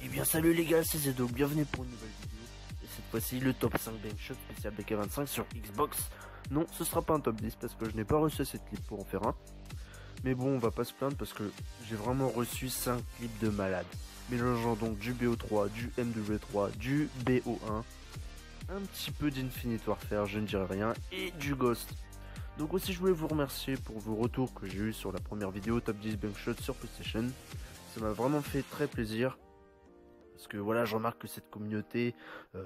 Eh bien salut les gars, c'est Zedo, bienvenue pour une nouvelle vidéo. Et cette fois-ci le top 5 Bankshot spécial BK25 sur Xbox. Non, ce sera pas un top 10 parce que je n'ai pas reçu cette clip pour en faire un. Mais bon, on va pas se plaindre parce que j'ai vraiment reçu 5 clips de malade. Mélangeant donc du BO3, du MW3, du BO1, un petit peu d'Infinite Warfare, je ne dirais rien, et du Ghost. Donc aussi je voulais vous remercier pour vos retours que j'ai eu sur la première vidéo top 10 Bankshot sur PlayStation. Ça m'a vraiment fait très plaisir. Parce que voilà, je remarque que cette communauté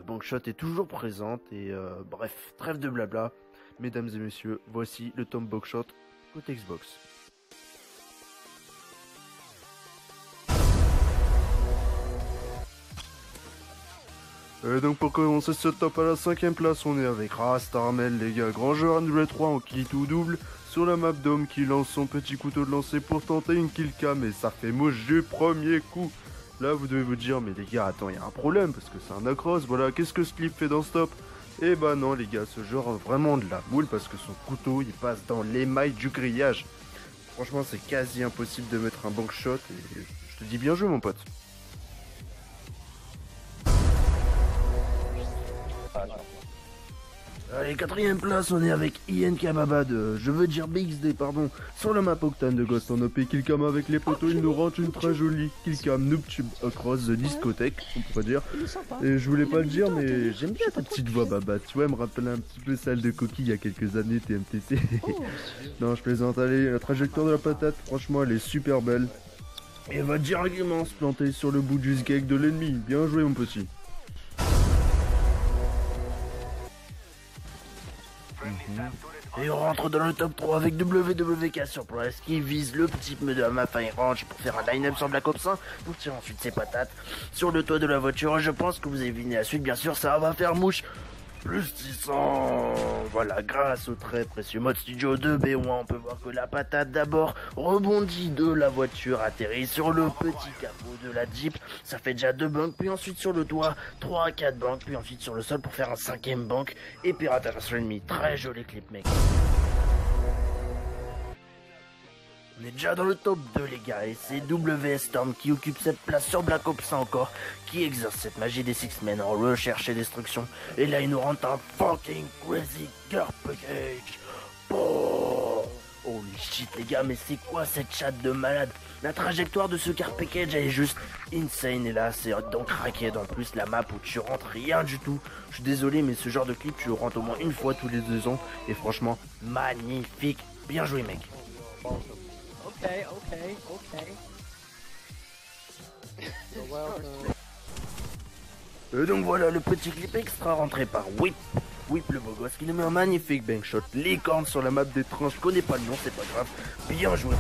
Bankshot est toujours présente. Et bref, trêve de blabla. Mesdames et messieurs, voici le Tom Bankshot côté Xbox. Et donc pour commencer ce top à la 5ème place, on est avec Rastarmel les gars, grand joueur MW3 en kill tout double sur la map Dome qui lance son petit couteau de lancer pour tenter une kill cam et ça fait mouche du premier coup. Là vous devez vous dire mais les gars attends, il y a un problème parce que c'est un acros, voilà, qu'est-ce que ce clip fait dans ce top? Et bah non les gars, ce joueur a vraiment de la boule parce que son couteau il passe dans l'émail du grillage. Franchement c'est quasi impossible de mettre un bankshot et je te dis bien joué mon pote. Allez, 4ème place, on est avec Ian Kababad, je veux dire BXD, pardon, sur la map Octane de Ghost en OP Killcam avec les poteaux, il nous rentre une très jolie Killcam Noobtube across the discothèque, on pourrait dire. Et je voulais pas le dire, mais j'aime bien ta petite voix, Baba, tu vois, elle me rappelle un petit peu celle de Coquille il y a quelques années, TMTC. Non, je plaisante, allez, la trajectoire de la patate, franchement, elle est super belle. Et elle va directement se planter sur le bout du skeg de l'ennemi, bien joué mon petit. Et on rentre dans le top 3 avec WWK sur place qui vise le petit pneu de ma Fire Range pour faire un line-up sur Black Ops 1 pour tirer ensuite ses patates sur le toit de la voiture. Je pense que vous avez deviné la suite, bien sûr, ça va faire mouche. Plus 600. Voilà, grâce au très précieux mode studio de B1, on peut voir que la patate d'abord rebondit de la voiture, atterrit sur le petit capot de la Jeep. Ça fait déjà 2 bancs, puis ensuite sur le toit, 3 à 4 bancs, puis ensuite sur le sol pour faire un 5ème banc et piratage sur l'ennemi. Très joli clip, mec. On est déjà dans le top 2 les gars et c'est WS Storm qui occupe cette place sur Black Ops 1 encore, qui exerce cette magie des Six-Men en recherche et destruction. Et là il nous rentre un fucking crazy car package. Oh, holy shit les gars, mais c'est quoi cette chatte de malade? La trajectoire de ce car package elle est juste insane et là c'est donc craqué dans plus la map où tu rentres rien du tout. Je suis désolé mais ce genre de clip tu le rentres au moins une fois tous les 2 ans et franchement magnifique. Bien joué mec. Okay. Et donc voilà le petit clip extra rentré par Whip. Whip le beau gosse qui nous met un magnifique bankshot. Licorne sur la map des tranches, je connais pas le nom, c'est pas grave. Bien joué.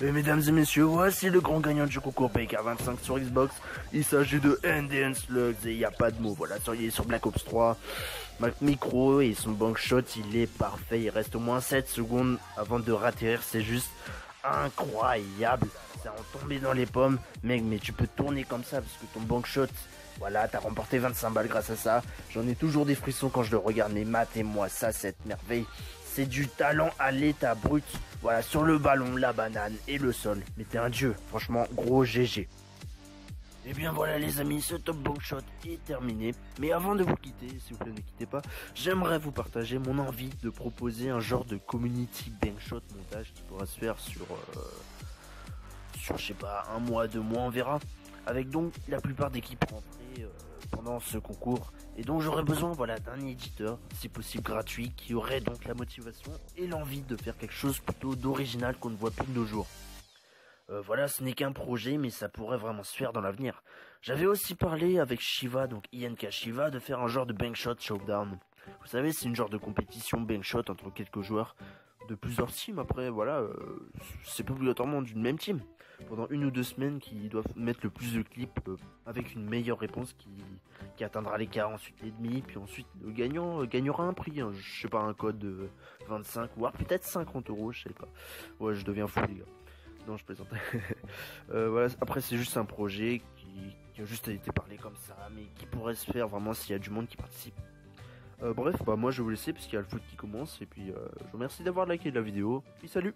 Et mesdames et messieurs, voici le grand gagnant du concours PK25 sur Xbox. Il s'agit de Indian Slugs et il n'y a pas de mots. Voilà, il est sur Black Ops 3. Mac Micro et son bankshot, il est parfait. Il reste au moins 7 secondes avant de ratterrir. C'est juste incroyable. Ça en tombé dans les pommes. Mec, mais tu peux tourner comme ça parce que ton bankshot, voilà, t'as remporté 25 balles grâce à ça. J'en ai toujours des frissons quand je le regarde. Mais matez-moi ça, cette merveille. C'est du talent à l'état brut. Voilà, sur le ballon, la banane et le sol. Mais t'es un dieu. Franchement, gros GG. Et bien voilà les amis, ce top bankshot est terminé. Mais avant de vous quitter, s'il vous plaît ne quittez pas, j'aimerais vous partager mon envie de proposer un genre de community bankshot montage qui pourra se faire sur je sais pas, 1 mois, 2 mois, on verra. Avec donc la plupart d'équipes rentrées pendant ce concours. Et donc j'aurais besoin voilà, d'un éditeur, si possible gratuit, qui aurait donc la motivation et l'envie de faire quelque chose plutôt d'original qu'on ne voit plus de nos jours. Voilà, ce n'est qu'un projet, mais ça pourrait vraiment se faire dans l'avenir. J'avais aussi parlé avec Shiva, donc INK Shiva, de faire un genre de bankshot showdown. Vous savez, c'est une genre de compétition bankshot entre quelques joueurs de plusieurs teams. Après, voilà, c'est pas obligatoirement d'une même team. Pendant 1 ou 2 semaines, qui doivent mettre le plus de clips avec une meilleure réponse qui atteindra l'écart, ensuite les demi, puis ensuite le gagnant gagnera un prix, hein, je sais pas, un code de 25 voire peut-être 50 €, je sais pas. Ouais, je deviens fou les gars. Non, je plaisante. Voilà, après c'est juste un projet qui a juste été parlé comme ça, mais qui pourrait se faire vraiment s'il y a du monde qui participe. Bref, bah moi je vais vous laisser parce qu'il y a le foot qui commence, et puis je vous remercie d'avoir liké la vidéo, puis salut.